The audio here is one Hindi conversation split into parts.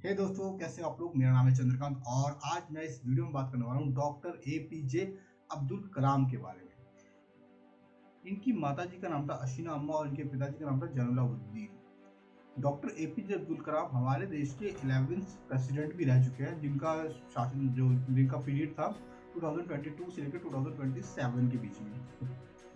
हे दोस्तों, कैसे हो आप लोग। मेरा नाम है चंद्रकांत और आज मैं इस वीडियो में बात करने वाला हूँ डॉक्टर एपीजे अब्दुल कलाम के बारे में। इनकी माताजी का नाम था अशीना अम्मा और इनके पिताजी का नाम था जैनुलाब्दीन। डॉक्टर एपीजे अब्दुल कलाम हमारे देश के 11th प्रेसिडेंट भी रह चुके हैं, जिनका पीरियड था 2022 से लेकर 2027 के बीच में।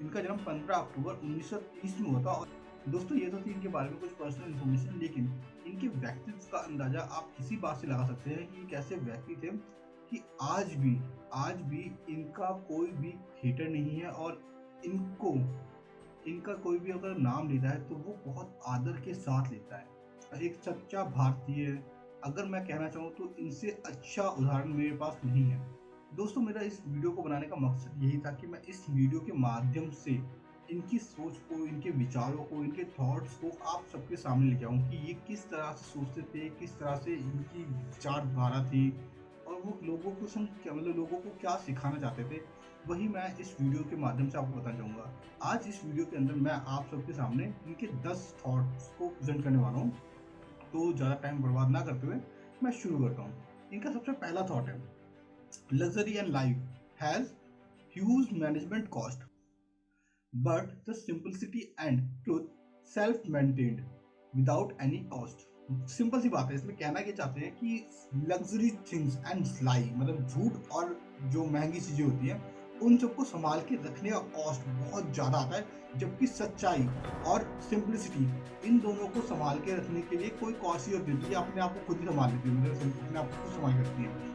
इनका जन्म 15 अक्टूबर 1930 में हुआ था। और दोस्तों, ये तो थी इनके बारे में कुछ पर्सनल इन्फॉर्मेशन, लेकिन इनके व्यक्तित्व का अंदाजा आप किसी बात से लगा सकते हैं कि कैसे व्यक्ति थे कि आज भी इनका कोई भी हेटर नहीं है। और इनको इनका कोई भी अगर नाम लेता है तो वो बहुत आदर के साथ लेता है। एक सच्चा भारतीय, अगर मैं कहना चाहूँ तो इनसे अच्छा उदाहरण मेरे पास नहीं है। दोस्तों, मेरा इस वीडियो को बनाने का मकसद यही था कि मैं इस वीडियो के माध्यम से इनकी सोच को, इनके विचारों को, इनके थॉट्स को आप सबके सामने लेके आऊँ कि ये किस तरह से सोचते थे, किस तरह से इनकी विचारधारा थी और वो लोगों को लोगों को क्या सिखाना चाहते थे। वही मैं इस वीडियो के माध्यम से आपको बताना चाहूँगा। आज इस वीडियो के अंदर मैं आप सबके सामने इनके 10 थॉट्स को प्रेजेंट करने वाला हूँ। तो ज़्यादा टाइम बर्बाद ना करते हुए मैं शुरू करता हूँ। इनका सबसे पहला थॉट है, luxury and life has huge management cost but the simplicity and truth self maintained without any cost. Simple सी बात है, इसमें कहना क्या चाहते हैं कि लग्जरी थिंग्स एंड लाई मतलब झूठ और जो महंगी चीजें होती हैं उन सबको संभाल के रखने का कॉस्ट बहुत ज्यादा आता है, जबकि सच्चाई और सिंपलिसिटी इन दोनों को संभाल के रखने के लिए कोई कॉस्ट ही होती है, अपने आप को खुद ही संभाल लेती है, मतलब अपने आप को खुद संभाल करती है।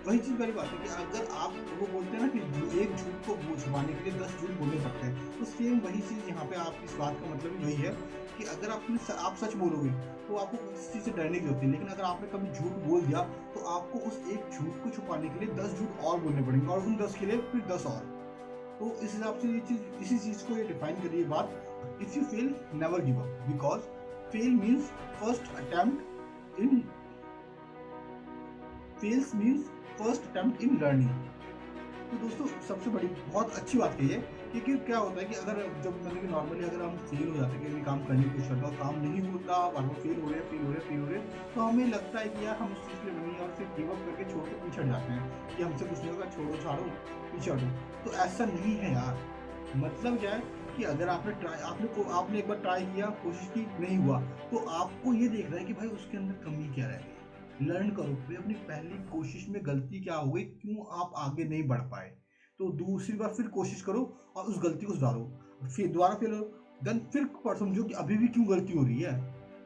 वही चीज वाली बात है कि अगर आप वो बोलते हैं ना कि एक झूठ को छुपाने के लिए 10 झूठ बोलने पड़ते हैं, तो सेम वही चीज यहाँ पे आप इस बात का मतलब वही है कि अगर आप सच बोलोगे तो आपको किसी चीज से डरने की होती है, लेकिन अगर आपने कभी झूठ बोल दिया तो आपको उस एक झूठ को छुपाने के लिए 10 झूठ और बोलने पड़ेंगे और उन 10 के लिए फिर 10 और। तो इस हिसाब से इसी चीज को ये डिफाइन करिए बात। If you fail never give up because fail means first attempt in fails means first attempt in learning. तो दोस्तों, सबसे बड़ी बहुत अच्छी बात कही है, क्योंकि क्या होता है कि अगर जब मतलब कि नॉर्मली अगर हम फेल हो जाते हैं कि काम करने की कोशिश करते हैं, काम नहीं होता, बार बार फेल हो रहे हैं, तो हमें लगता है कि यार हम उस चीज़ के लिए नहीं है और फिर गिव अप करके छोड़ के पीछे हट जाते हैं कि हमसे कुछ नहीं होगा, छोड़ो छाड़ो पीछे हटो। तो ऐसा नहीं है यार। मतलब क्या है कि अगर आपने एक बार ट्राई किया, कोशिश की, नहीं हुआ, तो आपको ये देखना है कि भाई उसके अंदर कमी क्या रह गई। लर्न करो भाई, अपनी पहली कोशिश में गलती क्या हो गई, क्यों आप आगे नहीं बढ़ पाए, तो दूसरी बार फिर कोशिश करो और उस गलती को सुधारो। फिर दोबारा फेल हो, देन फिर समझो कि अभी भी क्यों गलती हो रही है,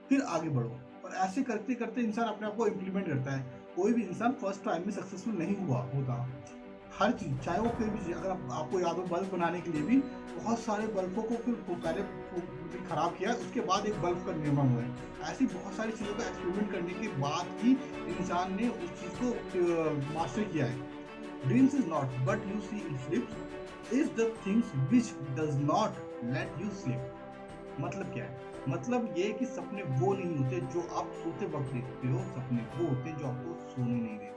फिर आगे बढ़ो। और ऐसे करते करते इंसान अपने आप को इम्प्लीमेंट करता है। कोई भी इंसान फर्स्ट टाइम में सक्सेसफुल नहीं हुआ होता। हर चीज, चाहे वो कोई भी चीज, अगर आपको याद हो, बल्ब बनाने के लिए भी बहुत सारे बल्बों को फिर पहले खराब किया, उसके बाद एक बल्ब का निर्माण हुआ है। ऐसी बहुत सारी चीज़ों का एक्सपेरिमेंट करने के बाद ही इंसान ने उस चीज़ को मास्टर किया है। Dreams is not but you see in slips is the things which does not let you slip. मतलब क्या है? मतलब ये कि सपने वो नहीं होते जो आप सोते वक्त देखते हो, सपने वो होते हैं जो आपको सोने नहीं देते।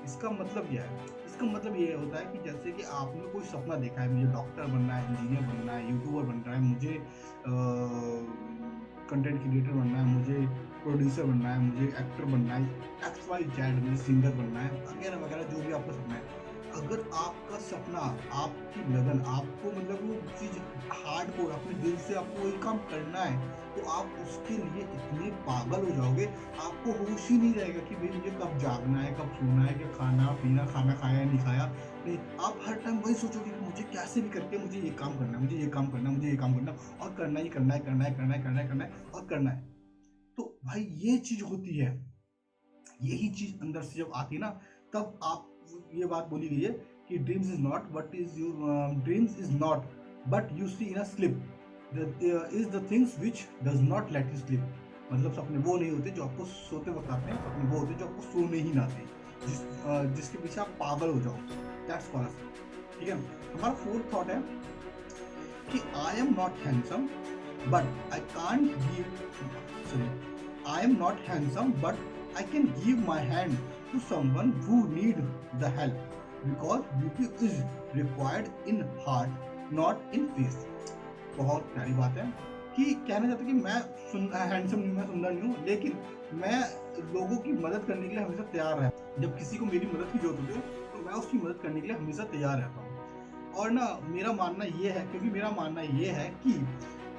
इसका मतलब क्या है? इसका मतलब ये होता है कि जैसे कि आपने कोई सपना देखा है, मुझे डॉक्टर बनना है, इंजीनियर बनना है, यूट्यूबर बनना है, मुझे कंटेंट क्रिएटर बनना है, मुझे प्रोड्यूसर बनना है, मुझे एक्टर बनना है, एक्स वाई जेड, मुझे सिंगर बनना है, वगैरह वगैरह, जो भी आपका सपना है। अगर आपका सपना, आपकी लगन, आपको मतलब वो चीज़ हार्डकोर अपने दिल से आपको वही काम करना है, तो आप उसके लिए इतने पागल हो जाओगे, आपको होश ही नहीं रहेगा कि भाई मुझे कब जागना है, कब सोना है, क्या खाना पीना, खाना खाया नहीं खाया। नहीं, आप हर टाइम वही सोचोगे कि मुझे कैसे भी करके मुझे ये काम करना है, मुझे ये काम करना है, मुझे ये काम करना है और करना ही करना है, करना है, करना है, करना है, करना है और करना है। तो भाई ये चीज़ होती है। यही चीज़ अंदर से जब आती है ना, तब आप, ये बात बोली गई है कि dreams is not but you see in a slip is the things which does not let you slip. मतलब सपने वो नहीं होते जो आपको सोते वक्त आते हैं, सपने वो होते हैं जो आपको सोने ही ना आते, जिसके पीछे आप पागल हो जाओ। That's called slip. ठीक है। हमारा फोर्थ थॉट है कि I am not handsome but I can't give sorry I am not handsome but I can give my hand to someone who need the help because beauty is required in heart, not in face। बहुत प्यारी बात है कि कहना चाहता है कि मैं हैंडसम नहीं, मैं सुंदर नहीं हूँ, लेकिन मैं लोगों की मदद करने के लिए हमेशा तैयार रहता हूँ। जब किसी को मेरी मदद की जरूरत होती है तो मैं उसकी मदद करने के लिए हमेशा तैयार रहता हूँ। और ना मेरा मानना ये है, क्योंकि मेरा मानना ये है कि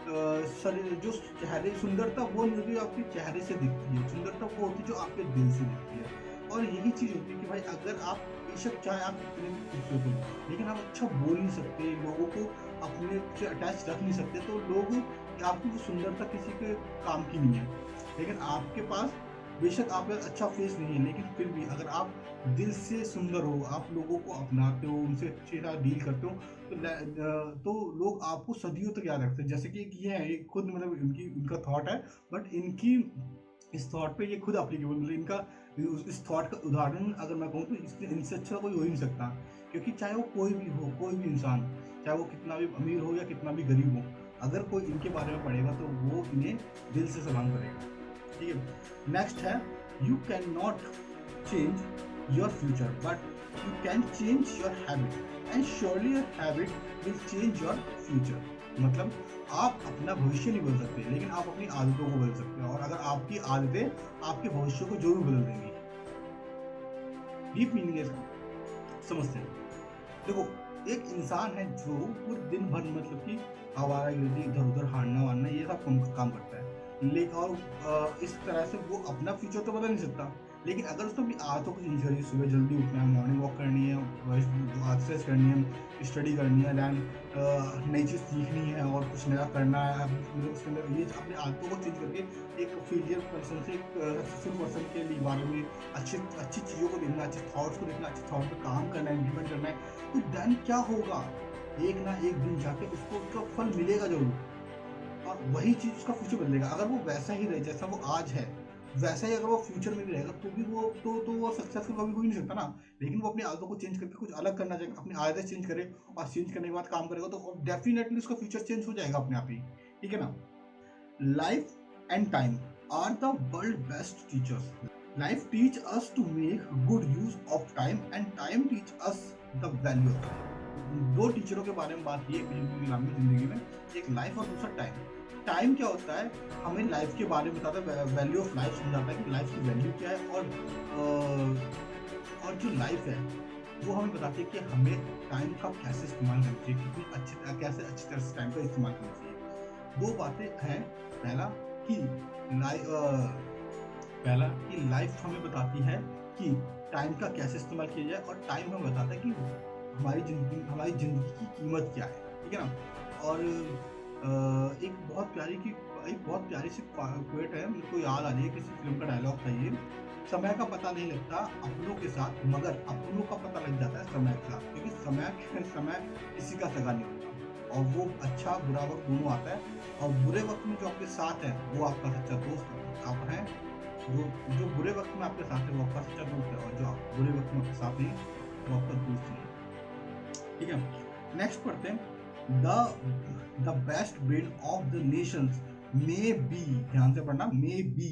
जो चेहरे सुंदरता वो नहीं होती जो आपके चेहरे से दिखती है, सुंदरता वो होती है जो आपके दिल से दिखती है। और यही चीज़ होती है कि भाई अगर आप बेशक चाहे आप कितने भी खूबसूरत हो, लेकिन आप अच्छा बोल नहीं सकते, लोगों को अपने से अटैच रख नहीं सकते, तो लोग आपकी वो सुंदरता किसी के काम की नहीं है। लेकिन आपके पास बेशक आपका अच्छा फेस नहीं है, लेकिन फिर भी अगर आप दिल से सुंदर हो, आप लोगों को अपनाते हो, उनसे अच्छी तरह डील करते हो, तो लोग आपको सदियों तक याद रखते हैं। जैसे कि एक ये है, एक खुद मतलब इनका थॉट है, बट इनकी इस थॉट पे ये खुद एप्लीकेबल, मतलब इनका इस थॉट का उदाहरण अगर मैं कहूँ तो इनसे अच्छा कोई हो ही नहीं सकता। क्योंकि चाहे वो कोई भी हो, कोई भी इंसान, चाहे वो कितना भी अमीर हो या कितना भी गरीब हो, अगर कोई इनके बारे में पढ़ेगा तो वो इन्हें दिल से सलाम करेगा। ठीक है। नेक्स्ट है, you can not change your future but you can change your habit and surely your habit will change your future. मतलब आप अपना भविष्य नहीं बदल सकते, लेकिन आप अपनी आदतों को बदल सकते हैं, और अगर आपकी आदतें आपके भविष्य को जरूर बदल देंगी। डीप मीनिंग है इसका, समझते हैं। देखो, एक इंसान है जो पूरे दिन भर मतलब कि आवारागर्दी, इधर उधर हारना वारना ये सब काम करता है, लेकिन और इस तरह से वो अपना फ्यूचर तो बदल नहीं सकता। लेकिन अगर उसको अपनी आदतों को चेंज करें, सुबह जल्दी उठना है, मॉर्निंग वॉक करनी है, एक्सरसाइज करनी है, स्टडी करनी है, दैन नई चीज़ सीखनी है और कुछ नया करना है, मतलब उसके अंदर ये अपनी आदतों को चेंज करके एक फेलियर पर्सन से एक सक्सेसफुल पर्सन के लिए बारे में अच्छी अच्छी चीज़ों को देखना, अच्छे थॉट्स को देखना, अच्छे थॉट पर काम करना है, इम्प्लीमेंट करना है, तो देन क्या होगा, एक ना एक दिन जाके उसको उसका फल मिलेगा जरूर, और वही चीज़ उसका फ्यूचर बदलेगा। अगर वो वैसा ही रहे जैसा वो आज है, वैसा ही अगर वो फ्यूचर में भी रहेगा, तो भी वो तो वो सक्सेसफुल कभी हो ही नहीं सकता ना। लेकिन वो अपनी आदतों को चेंज करके कुछ अलग करना चाहिए, अपनी आदतें चेंज करे, और चेंज करने के बाद काम करेगा तो डेफिनेटली उसका फ्यूचर चेंज हो जाएगा अपने आप ही। ठीक है ना। Life and time are the world best teachers. Life teach us to make good use of time and time teach us the value of time. दो टीचरों के बारे में बात की है लंबी जिंदगी में, एक लाइफ और दूसरा टाइम। टाइम क्या होता है, हमें लाइफ के बारे में बताता है, वैल्यू ऑफ लाइफ समझाता है कि लाइफ की वैल्यू क्या है, और जो लाइफ है वो हमें बताती है कि हमें टाइम का कैसे इस्तेमाल करना चाहिए, कितनी कैसे अच्छी तरह से टाइम का इस्तेमाल करना चाहिए। दो बातें हैं। पहला कि लाइफ हमें बताती है कि टाइम का कैसे इस्तेमाल किया जाए, और टाइम हमें बताता है कि हमारी जिंदगी की कीमत क्या है। ठीक है ना। और एक बहुत प्यारी सी क्वेट है, मेरे को याद आ रही है, किसी फिल्म का डायलॉग था ये, समय का पता नहीं लगता अपनों के साथ, मगर अपनों का पता लग जाता है समय के साथ, क्योंकि समय किसी का सगा नहीं होता, और वो अच्छा बुरा वक्त दोनों आता है, और बुरे वक्त में जो आपके साथ है वो आपका सच्चा दोस्त आप हैं, जो बुरे वक्त में आपके साथ है वो आपका सच्चा दोस्त है, और जो बुरे वक्त में आपके साथ नहीं वो आपका दोस्त नहीं है। ठीक है। नेक्स्ट पढ़ते हैं, the best brain of the Nations may be, ध्यान से पढ़ना, may be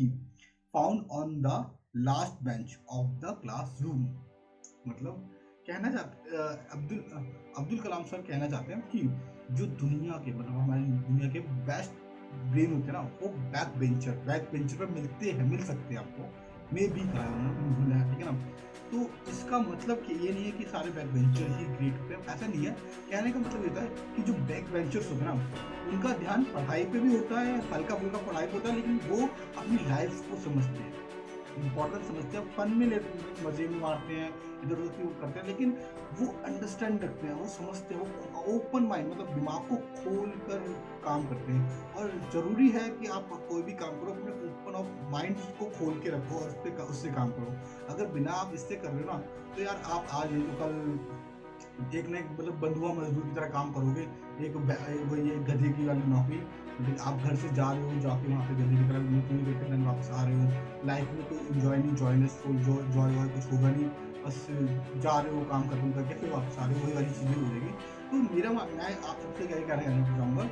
found on the last bench of the classroom. मतलब कहना चाहते अब्दुल कलाम सर कहना चाहते हैं कि जो दुनिया के मतलब हमारी दुनिया के बेस्ट ब्रेन होते हैं ना, वो बैक बेंचर पर मिल सकते हैं आपको, मे बी कहा है उन्होंने, ठीक है ना। तो इसका मतलब कि ये नहीं है कि सारे बैक बेंचर ही ग्रेट होते हैं, ऐसा नहीं है। कहने का मतलब ये है कि जो बैक बेंचर्स होते हैं ना, उनका ध्यान पढ़ाई पे भी होता है, हल्का फुल्का पढ़ाई पे होता है, लेकिन वो अपनी लाइफ को समझते हैं, इम्पोर्टेंट समझते हैं, फन में मजे में मारते हैं, इधर उधर की करते हैं, लेकिन वो अंडरस्टैंड रखते हैं, वो समझते हैं, वो ओपन माइंड मतलब दिमाग को खोल कर काम करते हैं। और ज़रूरी है कि आप कोई भी काम करो अपने ओपन ऑफ माइंड को खोल के रखो, और उससे काम करो। अगर बिना आप इससे कर रहे हो ना, तो यार आप आज नहीं तो कल एक ना एक मतलब बंधुआ मजदूर की तरह काम करोगे, ये गधे की वाली नौकरी। आप घर से जा रहे हो, जाके वहाँ पे गधे की तरह पूरी करके दिन वापस आ रहे हो, लाइफ में कोई इंजॉय नहीं, जॉयनेसफुल जॉय कुछ होगा नहीं, बस जा रहे हो काम खत्म करके फिर वापस आ रहे हो, वही वाली चीज़ें हो जाएगी। तो मेरा मानना है, आप सबसे क्या कहना चाहूँगा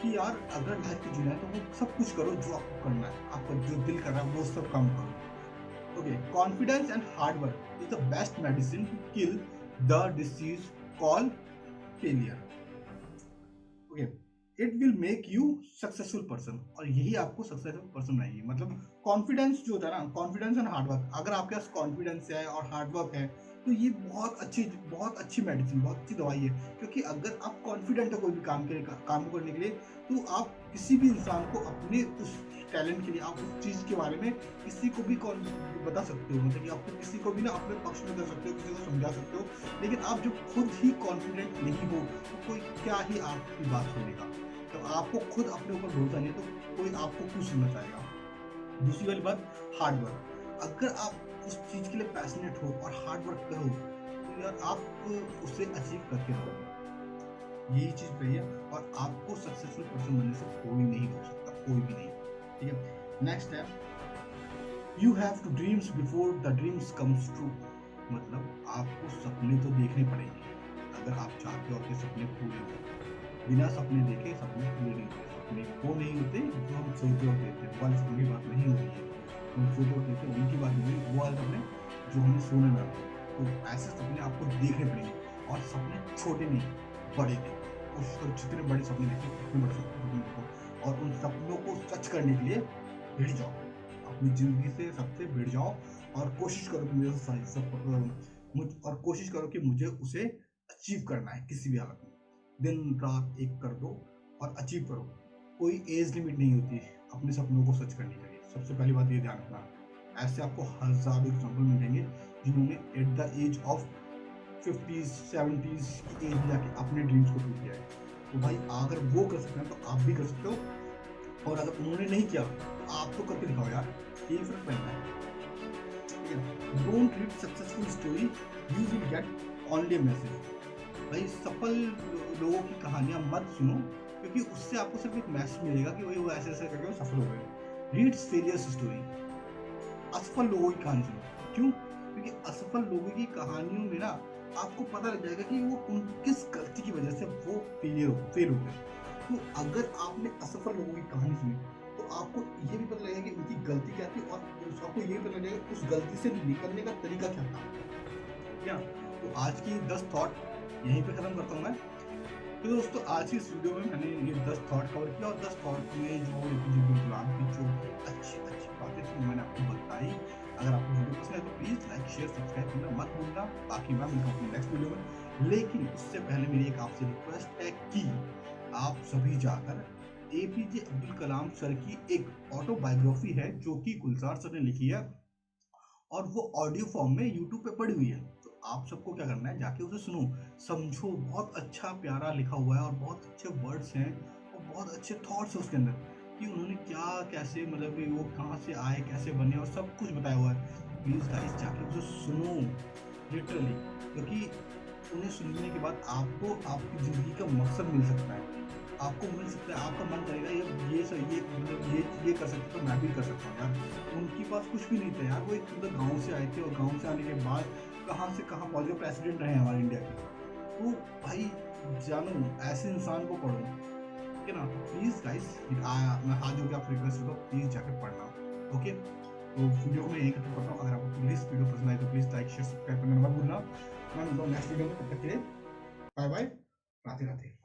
कि यार अगर लाइफ में जीना है तो वो सब कुछ करो जो आपको करना है, आपका जो दिल कर रहा है वो सब काम करो। Okay, confidence and hard work is the best medicine to kill the disease call failure. Okay, it will make you successful person, और यही आपको सक्सेसफुल पर्सन बनाएगी। मतलब कॉन्फिडेंस जो होता है ना, कॉन्फिडेंस एंड हार्डवर्क, अगर आपके पास कॉन्फिडेंस है और हार्डवर्क है तो ये बहुत अच्छी मेडिसिन, बहुत अच्छी दवाई है। क्योंकि अगर आप कॉन्फिडेंट है कोई भी काम को करने के लिए, तो आप किसी भी इंसान को अपने उस टैलेंट के लिए, आप उस चीज़ के बारे में किसी को भी बता सकते हो, मतलब कि आपको किसी को भी ना अपने पक्ष में कर सकते हो, किसी को समझा सकते हो। लेकिन आप जब खुद ही कॉन्फिडेंट नहीं हो तो कोई क्या ही आपकी बात सुनेगा। तो आपको खुद अपने ऊपर भरोसा नहीं है तो कोई आपको क्यों सुनना चाहेगा। दूसरी वाली बात, हार्ड वर्क। अगर आप उस चीज़ के लिए पैशनेट हो और हार्ड वर्क करो तो यार आप उसे अचीव करके रहोगे। यही चीज़ सही है, और आपको सक्सेसफुल पर्सन बनने से कोई नहीं रोक सकता, कोई भी नहीं। ठीक है, नेक्स्ट है, you have to dreams before the dreams comes true. मतलब आपको सपने तो देखने पड़ेंगे अगर आप चाहते हो आपके सपने पूरे हो। बिना सपने देखे सपने पूरे नहीं होते। सपने वो नहीं होते जो हम सोचते होते थे, वो वाले सपने की बात नहीं हो रही है। हम सोचते होते थे उनकी बात नहीं हो रही, वो वाले सपने जो हमें सोने में आते हैं। तो ऐसे सपने आपको देखने पड़ेंगे, और सपने छोटे नहीं, बड़े देखो। कोशिश करो जितने बड़े सपने देखो उतने बड़े सपने देखो, और उन सपनों को सच करने के लिए भिड़ जाओ, अपनी ज़िंदगी से सबसे भिड़ जाओ, और कोशिश करो कि मुझे और कोशिश करो कि मुझे उसे अचीव करना है किसी भी हालत में। दिन रात एक कर दो और अचीव करो। कोई एज लिमिट नहीं होती अपने सपनों को सच करने के लिए। सबसे पहली बात ये ध्यान रखना। ऐसे आपको हज़ारों एग्जाम्पल मिलेंगे जिन्होंने at the age of 50s 70s की एज में जाके अपने ड्रीम्स को पूरा किया है। तो भाई अगर वो कर सकते हैं तो आप भी कर सकते हो, और अगर उन्होंने नहीं किया तो आप तो करके दिखाओ यार, यही फर्क पड़ता है। Don't read successful story, you will get only message. भाई सफल लोगों की कहानियां मत सुनो, क्योंकि उससे आपको सिर्फ एक मैसेज मिलेगा कि वो ऐसे ऐसे करके वो सफल हो गए। रीड फेलियर्स स्टोरी, असफल लोगों की कहानी सुनो। क्यों? क्योंकि असफल लोगों की कहानियों में ना आपको पता लग जाएगा कि वो उन किस गलती की वजह से वो फेल हो गए। तो अगर आपने असफल लोगों की कहानी सुनी तो आपको ये भी पता लगेगा कि उनकी गलती क्या थी, और आपको ये भी पता लगेगा उस गलती से निकलने का तरीका क्या था। क्या? तो आज की 10 थॉट यहीं पे खत्म करता हूँ मैं। तो दोस्तों आज की इस वीडियो में मैंने ये 10 थॉट कवर किया, और 10 थॉट में जो एपीजे अब्दुल कलाम की जो अच्छी बातें थी मैंने आपको बताई। अगर आपको वीडियो पसंद है तो प्लीज़ लाइक शेयर सब्सक्राइब करना मत भूलना। बाकी मैं मिलता हूँ अपने नेक्स्ट वीडियो में, लेकिन उससे पहले मेरी एक आपसे रिक्वेस्ट है कि आप सभी जाकर एपीजे अब्दुल कलाम सर की एक ऑटोबायोग्राफी है जो कि गुलजार सर ने लिखी है, और वो ऑडियो फॉर्म में यूट्यूब पे पड़ी हुई है। तो आप सबको क्या करना है, जाके उसे सुनो, समझो। बहुत अच्छा प्यारा लिखा हुआ है, और बहुत अच्छे वर्ड्स हैं, और बहुत अच्छे थॉट्स हैं उसके अंदर, कि उन्होंने क्या कैसे, मतलब कि वो कहाँ से आए, कैसे बने, और सब कुछ बताया हुआ है। प्लीज़ गाइस जाके उसे सुनो लिटरली, क्योंकि उन्हें सुनने के बाद आपको आपकी ज़िंदगी का मकसद मिल सकता है। आपको मिल सकता है, आपका मन करेगा ये सही, ये मतलब ये कर सकते तो मैं भी कर सकता हूँ यार। उनके पास कुछ भी नहीं था यार, वो एक मतलब गाँव से आए थे, और गाँव से आने के बाद कहाँ से कहाँ पहुँच गए, प्रेसिडेंट रहे हमारे इंडिया के। तो भाई जानो, ऐसे इंसान को पढ़ो, ठीक है ना। तो प्लीज़ गाइस मैं हाथ जोड़ के आपसे रिक्वेस्ट करता हूँ, प्लीज़ जाके पढ़ना, ओके। तो वीडियो को मैं यहीं खत्म करता हूँ। अगर आपको प्लीज़ वीडियो पसंद आए तो प्लीज़ लाइक शेयर सब्सक्राइब करना मत भूलना। मैं मिलता हूँ नेक्स्ट वीडियो में, तब तक के लिए बाय बाय, राधे राधे।